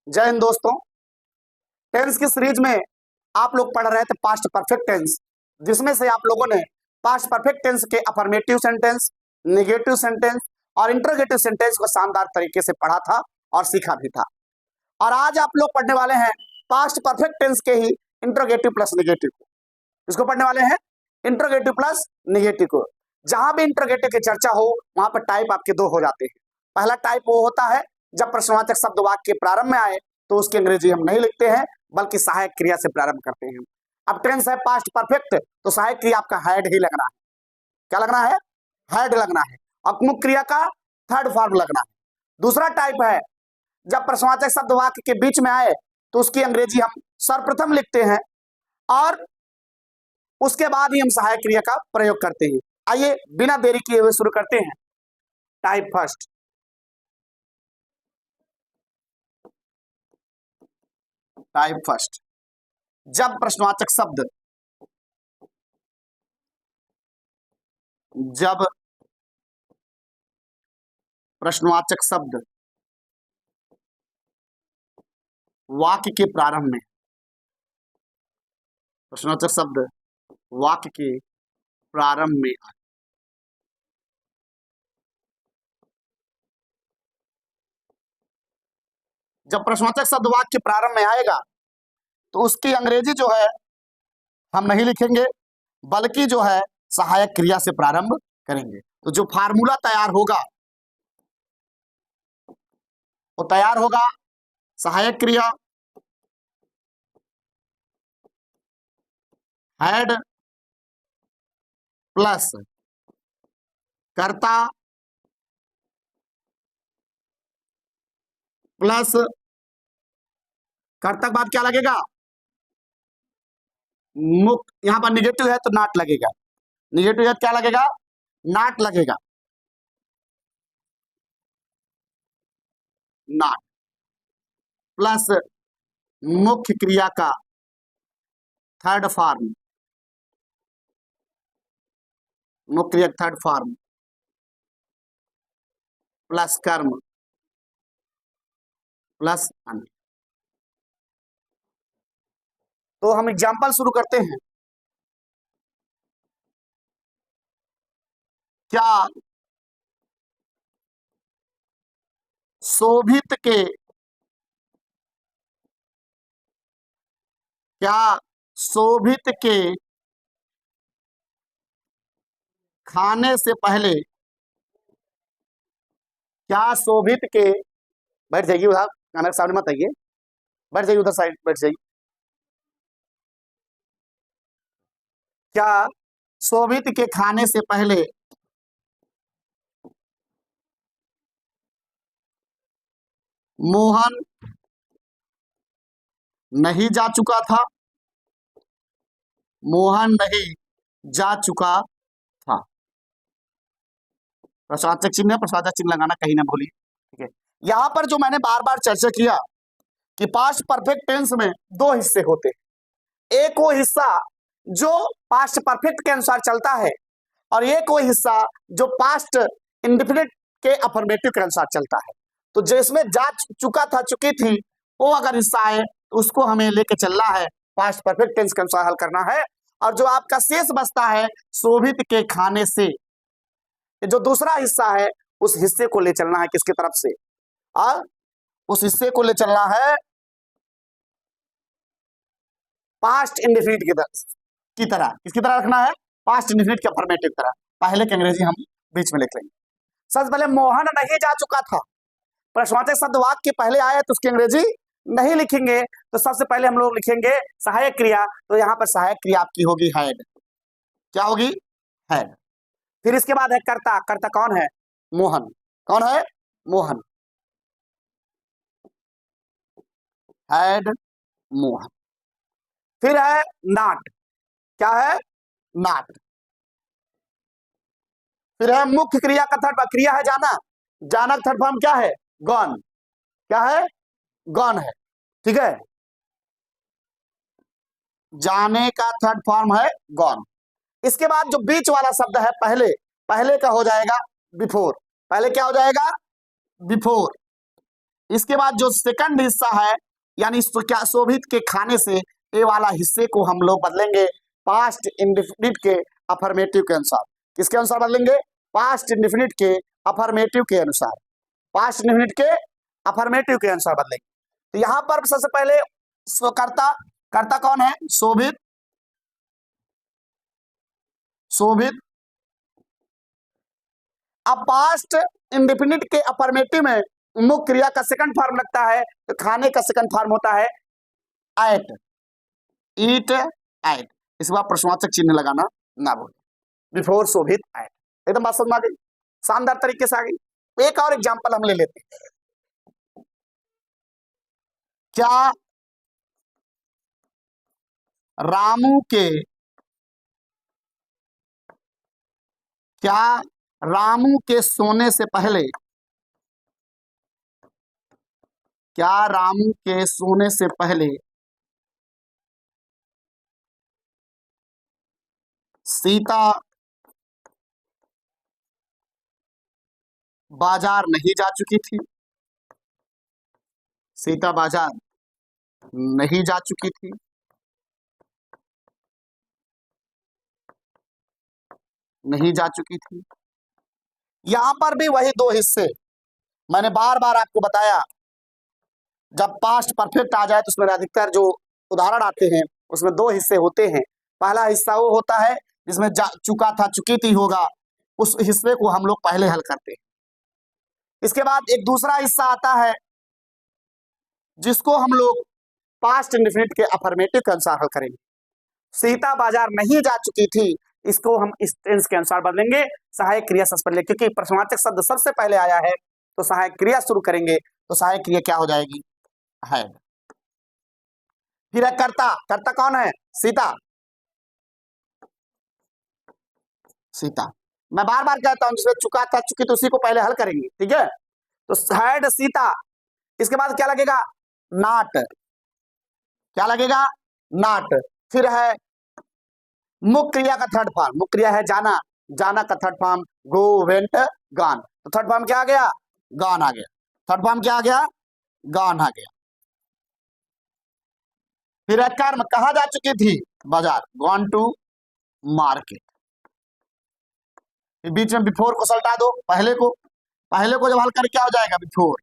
जय हिंद दोस्तों। टेंस की सीरीज में आप लोग पढ़ रहे थे पास्ट परफेक्ट टेंस, जिसमें से आप लोगों ने पास्ट परफेक्ट टेंस के अफर्मेटिव सेंटेंस, नेगेटिव सेंटेंस और इंटरोगेटिव सेंटेंस को शानदार तरीके से पढ़ा था और सीखा भी था। और आज आप लोग पढ़ने वाले हैं पास्ट परफेक्ट टेंस के ही इंटरोगेटिव प्लस नेगेटिव को। इसको पढ़ने वाले हैं इंटरोगेटिव प्लस नेगेटिव को। जहां भी इंटरोगेटिव की चर्चा हो वहां पर टाइप आपके दो हो जाते हैं। पहला टाइप वो होता है जब प्रश्नवाचक शब्द वाक्य के प्रारंभ में आए तो उसकी अंग्रेजी हम नहीं लिखते हैं बल्कि सहायक क्रिया से प्रारंभ करते हैं। अब टेंस है पास्ट परफेक्ट तो सहायक क्रिया आपका हैड ही लगना है। क्या लगना है? हैड लगना है। और मुख्य क्रिया का थर्ड फॉर्म लगना है। दूसरा टाइप है जब प्रश्नवाचक शब्द वाक्य के बीच में आए तो उसकी अंग्रेजी हम सर्वप्रथम लिखते हैं और उसके बाद ही हम सहायक क्रिया का प्रयोग करते हैं। आइए बिना देरी किए हुए शुरू करते हैं। Type first. टाइप फर्स्ट जब प्रश्नवाचक शब्द वाक्य के प्रारंभ में प्रश्नवाचक शब्द वाक्य के प्रारंभ में आए। जब प्रश्नवाचक शब्द वाक्य के प्रारंभ में आएगा तो उसकी अंग्रेजी जो है हम नहीं लिखेंगे बल्कि जो है सहायक क्रिया से प्रारंभ करेंगे। तो जो फार्मूला तैयार होगा वो तैयार होगा सहायक क्रिया हैड प्लस कर्ता प्लस कर्ता के बाद क्या लगेगा? मुख्य। यहां पर निगेटिव है तो नॉट लगेगा। निगेटिव है क्या लगेगा? नॉट लगेगा। नॉट प्लस मुख्य क्रिया का थर्ड फॉर्म। मुख्य क्रिया का थर्ड फॉर्म प्लस कर्म प्लस अन्य। तो हम एग्जाम्पल शुरू करते हैं। क्या शोभित के खाने से पहले क्या शोभित के बैठ जाइए उधर, खाना के सामने मत आइए, बैठ जाइए उधर साइड बैठ जाइए। क्या शोभित के खाने से पहले मोहन नहीं जा चुका था? मोहन नहीं जा चुका था। प्रश्नवाचक चिन्ह, प्रश्नवाचक चिन्ह लगाना कहीं ना भूलिए। ठीक है। यहां पर जो मैंने बार बार चर्चा किया कि पास्ट परफेक्ट टेंस में दो हिस्से होते हैं। एक वो हिस्सा जो पास्ट परफेक्ट के अनुसार चलता है और एक वो हिस्सा जो पास्ट इंडेफिनिट के अफर्मेटिव के अनुसार चलता है। तो जिसमें जा चुका था, चुकी थी, वो अगर हिस्सा है तो उसको हमें लेके चलना है, पास्ट परफेक्ट टेंस के अनुसार हल करना है। और जो आपका शेष बचता है शोभित के खाने से, जो दूसरा हिस्सा है उस हिस्से को ले चलना है किसकी तरफ से? उस हिस्से को ले चलना है पास्ट इंडेफिनिट की तरह। किसकी तरह रखना है? पास्ट इंडेफिनिट के अफर्मेटिव की तरह। पहले की अंग्रेजी हम बीच में लिख लेंगे। सबसे पहले मोहन नहीं जा चुका था। प्रश्नवाचक शब्द वाक्य के पहले आया तो उसकी अंग्रेजी नहीं लिखेंगे, तो सबसे पहले हम लोग लिखेंगे सहायक क्रिया। तो यहां पर सहायक क्रिया आपकी होगी हैड। क्या होगी? हैड। फिर इसके बाद है कर्ता। कर्ता कौन है? मोहन। कौन है? मोहन। हैड मोहन। फिर है नॉट। क्या है? नॉट। फिर है मुख्य क्रिया का थर्ड क्रिया है जाना। जाना का थर्ड फॉर्म क्या है? गॉन। क्या है? गॉन है। ठीक है। जाने का थर्ड फॉर्म है गॉन। इसके बाद जो बीच वाला शब्द है पहले, पहले का हो जाएगा बिफोर। पहले क्या हो जाएगा? बिफोर। इसके बाद जो सेकंड हिस्सा है, यानी क्या शोभित के खाने से, ए वाला हिस्से को हम लोग बदलेंगे पास्ट इंडेफिनिट के अफर्मेटिव के अनुसार। किसके अनुसार बदलेंगे? पास्ट इंडेफिनिट के अफर्मेटिव के अनुसार। पास्ट इंडेफिनिट के अफर्मेटिव के अनुसार बदलेंगे। तो यहां पर सबसे पहले कर्ता, कर्ता कौन है? शोभित, शोभित। अब पास्ट इंडेफिनिट के अफर्मेटिव में मुख्य क्रिया का सेकंड फॉर्म लगता है, तो खाने का सेकंड फॉर्म होता है एट, ईट, एट। इस बार प्रश्नवाचक चिन्ह लगाना ना भूलें। बिफोर शोभित, एट। एकदम बात समझ में आ गई, शानदार तरीके से आ गई। एक और एग्जांपल हम ले लेते हैं। क्या रामू के, क्या रामू के सोने से पहले, क्या रामू के सोने से पहले सीता बाजार नहीं जा चुकी थी? सीता बाजार नहीं जा चुकी थी। नहीं जा चुकी थी। यहां पर भी वही दो हिस्से, मैंने बार बार आपको बताया, जब पास्ट परफेक्ट आ जाए तो उसमें अधिकतर जो उदाहरण आते हैं उसमें दो हिस्से होते हैं। पहला हिस्सा वो होता है जिसमें जा चुका था, चुकी थी होगा, उस हिस्से को हम लोग पहले हल करते हैं। इसके बाद एक दूसरा हिस्सा आता है जिसको हम लोग पास्ट इंडेफिनिट के अफर्मेटिव के अनुसार हल करेंगे। सीता बाजार नहीं जा चुकी थी, इसको हम इस टेंस के अनुसार बदलेंगे, सहायक क्रिया सस्पेंड, क्योंकि प्रश्नवाचक शब्द सबसे पहले आया है तो सहायक क्रिया शुरू करेंगे, तो सहायक क्रिया क्या हो जाएगी? हैड। फिर है कर्ता, कर्ता कौन है? सीता, सीता। मैं बार बार कहता हूं जिसमें चुका था, चुकी, तो उसी को पहले हल करेंगे, ठीक है? तो हैड सीता। इसके बाद क्या लगेगा? नॉट। क्या लगेगा? नॉट। फिर है मुख्य क्रिया का थर्ड फॉर्म, मुख्य क्रिया है जाना, जाना का थर्ड फॉर्म गो, वेंट, गॉन। तो थर्ड फॉर्म क्या आ गया? गॉन आ गया। थर्ड फॉर्म क्या आ गया? गॉन आ गया। फिर है कर्म, कहा जा चुकी थी? बाजार, गॉन टू मार्केट। बीच में बिफोर को सल्टा दो, पहले को, पहले को जब हल कर क्या हो जाएगा? बिफोर।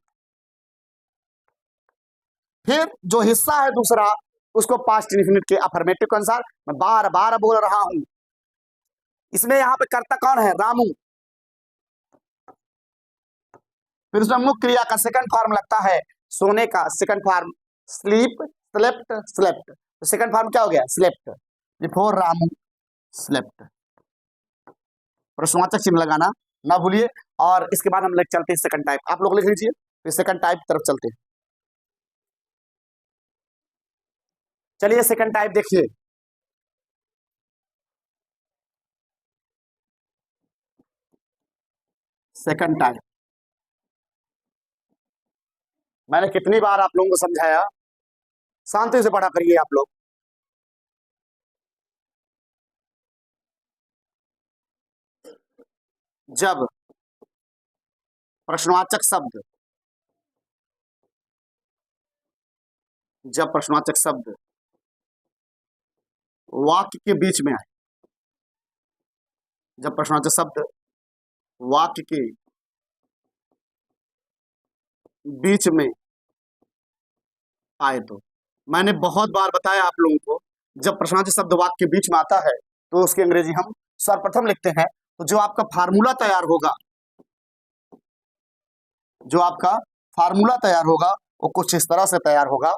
फिर जो हिस्सा है दूसरा उसको पास्ट इंडेफिनिट के अफर्मेटिव के अनुसार, मैं बार बार बोल रहा हूं। इसमें यहां पे कर्ता कौन है? रामू। फिर उसमें मुख्य क्रिया का सेकंड फॉर्म लगता है सोने का, second form sleep, slept, slept. तो सेकंड फॉर्म क्या हो गया? स्लेप्ट। Before Ramu slept. प्रश्नवाचक चिन्ह लगाना ना भूलिए। और इसके बाद हम लोग चलते हैं सेकंड टाइप, आप लोग लिख लीजिए, फिर सेकंड टाइप की तरफ चलते हैं। चलिए सेकंड टाइप देखिए। सेकंड टाइप मैंने कितनी बार आप लोगों को समझाया, शांति से पढ़ा करिए आप लोग। जब प्रश्नवाचक शब्द, जब प्रश्नवाचक शब्द वाक्य के बीच में आए, जब प्रश्नवाचक शब्द वाक्य के बीच में आए, तो मैंने बहुत बार बताया आप लोगों को, जब प्रश्नवाचक शब्द वाक्य के बीच में आता है तो उसकी अंग्रेजी हम सर्वप्रथम लिखते हैं। तो जो आपका फार्मूला तैयार होगा, जो आपका फार्मूला तैयार होगा वो कुछ इस तरह से तैयार होगा।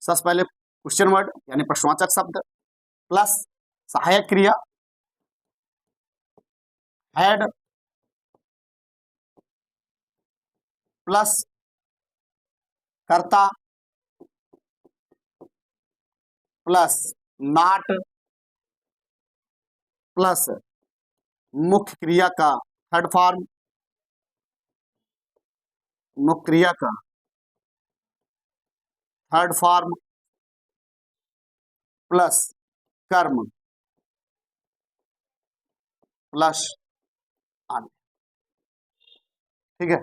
सबसे पहले क्वेश्चन वर्ड यानी प्रश्नवाचक शब्द प्लस सहायक क्रिया हैड प्लस कर्ता प्लस नॉट प्लस मुख्य क्रिया का थर्ड फॉर्म, मुख्य क्रिया का थर्ड फॉर्म प्लस कर्म प्लस ठीक है,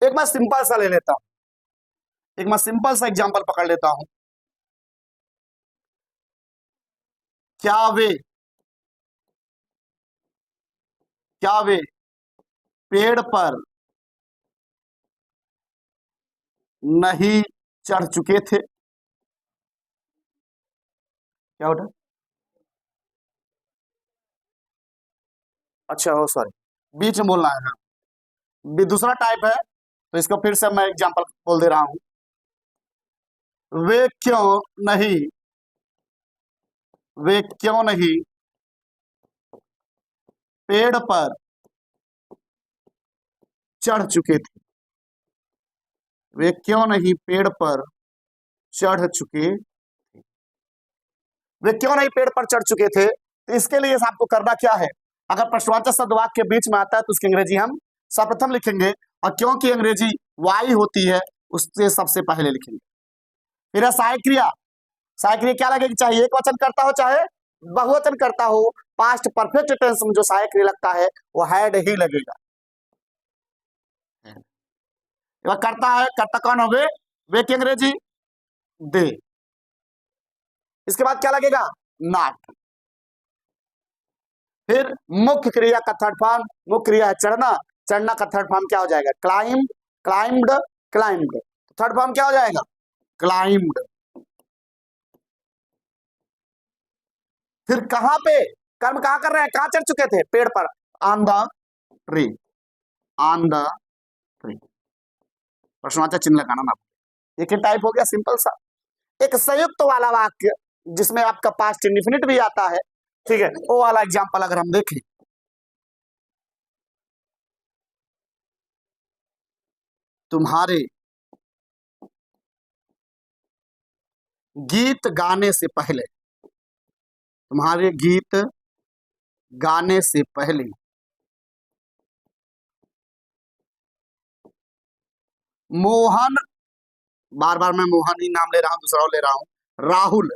एक मैं सिंपल सा ले लेता हूं, एक मैं सिंपल सा एग्जांपल पकड़ लेता हूं। क्या वे पेड़ पर नहीं चढ़ चुके थे? क्या होता? अच्छा हो, सॉरी, बीच में बोलना है। हाँ, दूसरा टाइप है, तो इसको फिर से मैं एग्जांपल बोल दे रहा हूं। वे क्यों नहीं वे क्यों नहीं पेड़ पर चढ़ चुके थे? वे क्यों नहीं पेड़ पर चढ़ चुके वे क्यों नहीं पेड़ पर चढ़ चुके थे? तो इसके लिए आपको करना क्या है, अगर प्रश्नवाचक शब्द वाक्य के बीच में आता है तो उसकी अंग्रेजी हम सर्वप्रथम लिखेंगे, और क्योंकि अंग्रेजी वाई होती है उससे सबसे पहले लिखेंगे। फिर है सहायक क्रिया। सहायक क्रिया क्या लगेगी, चाहे एक वचन करता हो चाहे बहुवचन करता हो, पास्ट परफेक्ट टेंस में जो सहायक क्रिया लगता है वो हैड ही लगेगा। करता है, करता कौन हो गए? वे की अंग्रेजी दे। इसके बाद क्या लगेगा? नॉट। फिर मुख्य क्रिया का थर्ड फॉर्म, मुख्य क्रिया है चढ़ना, चढ़ना का थर्ड फॉर्म क्या हो जाएगा? Climb, climbed, climbed. Third form क्या हो जाएगा? क्लाइम्ड। फिर कहां पे कर्म कहां कर रहे हैं, कहां चढ़ चुके थे? पेड़ पर, on the tree, on the tree. प्रश्नवाचक चिन्ह लगाना ना। एक ही टाइप हो गया सिंपल सा। एक संयुक्त वाला वाक्य जिसमें आपका पास्ट इंडेफिनिट भी आता है, ठीक है, वो वाला एग्जांपल अगर हम देखें, तुम्हारे गीत गाने से पहले, तुम्हारे गीत गाने से पहले मोहन, बार बार मैं मोहन ही नाम ले रहा हूं, दूसरा ले रहा हूं, राहुल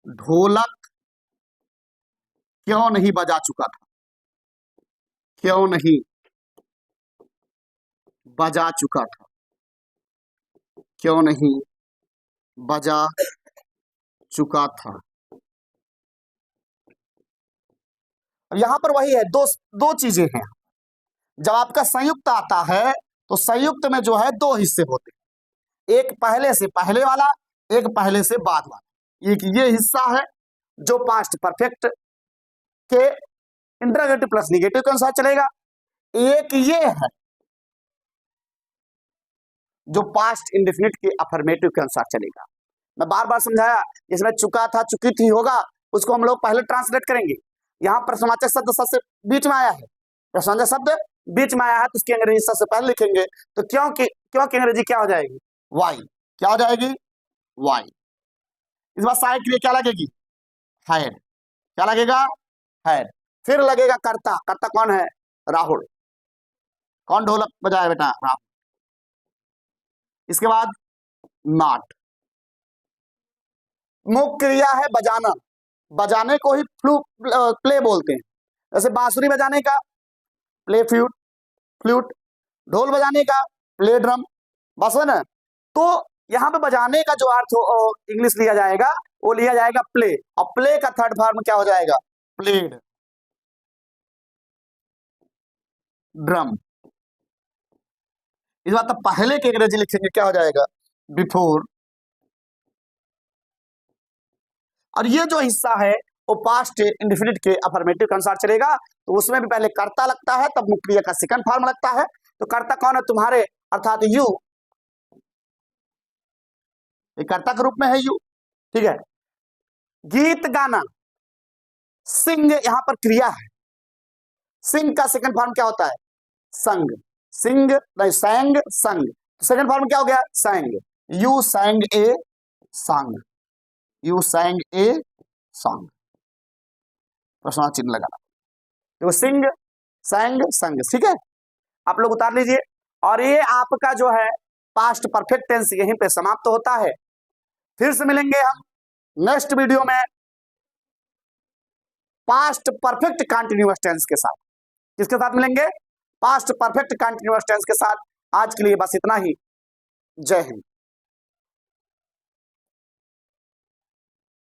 ढोलक क्यों नहीं बजा चुका था? क्यों नहीं बजा चुका था? क्यों नहीं बजा चुका था? यहां पर वही है, दो दो चीजें हैं। जब आपका संयुक्त आता है तो संयुक्त में जो है दो हिस्से होते हैं, एक पहले से पहले वाला, एक पहले से बाद वाला। एक ये हिस्सा है जो पास्ट परफेक्ट के इंटरोगेटिव प्लस निगेटिव के अनुसार चलेगा, एक ये है जो पास्ट इंडेफिनिट के अफर्मेटिव के अनुसार चलेगा। मैं बार बार समझाया, इसमें चुका था, चुकी थी होगा, उसको हम लोग पहले ट्रांसलेट करेंगे। यहां प्रश्नवाचक शब्द सबसे बीच में आया है, प्रश्नवाचक शब्द बीच में आया है तो उसकी अंग्रेजी सबसे पहले लिखेंगे। तो क्योंकि अंग्रेजी क्या हो जाएगी? वाई। क्या हो जाएगी? वाई। इस बार सहायक के लिए क्या लगेगी? हैड। क्या लगेगा? हैड। फिर लगेगा कर्ता, कर्ता कौन है? राहुल। कौन ढोलक बजाया बेटा? राहुल। इसके बाद नॉट। मुख्य क्रिया है बजाना, बजाने को ही प्ले बोलते हैं। जैसे बांसुरी बजाने का प्ले फ्लूट, फ्लूट, ढोल बजाने का प्ले ड्रम, बस है ना। तो यहां पे बजाने का जो अर्थ हो इंग्लिश लिया जाएगा वो लिया जाएगा प्ले, और प्ले का थर्ड फॉर्म क्या हो जाएगा? Played, drum. इस बात तो पहले के अंग्रेजी लिखेंगे क्या हो जाएगा? बिफोर। और ये जो हिस्सा है वो पास्ट इंडेफिनिट के अफर्मेटिव के अनुसार चलेगा, तो उसमें भी पहले कर्ता लगता है तब मुख्य क्रिया का सेकंड फॉर्म लगता है। तो कर्ता कौन है? तुम्हारे, अर्थात यू, कर्ता के रूप में है यू, ठीक है। गीत गाना, सिंग यहां पर क्रिया है, सिंग का सेकंड फॉर्म क्या होता है? संग। सिंग नहीं, सैंग, संग, तो सेकंड फॉर्म क्या हो गया? सैंग। You सैंग a song, you सैंग a song. प्रश्न चिन्ह लगाना, देखो सिंग, सैंग, संग, ठीक है। आप लोग उतार लीजिए। और ये आपका जो है पास्ट परफेक्ट टेंस यहीं पे समाप्त होता है। फिर से मिलेंगे हम नेक्स्ट वीडियो में पास्ट परफेक्ट कंटिन्यूअस टेंस के साथ। किसके साथ मिलेंगे? पास्ट परफेक्ट कंटिन्यूअस टेंस के साथ। आज के लिए बस इतना ही। जय हिंद।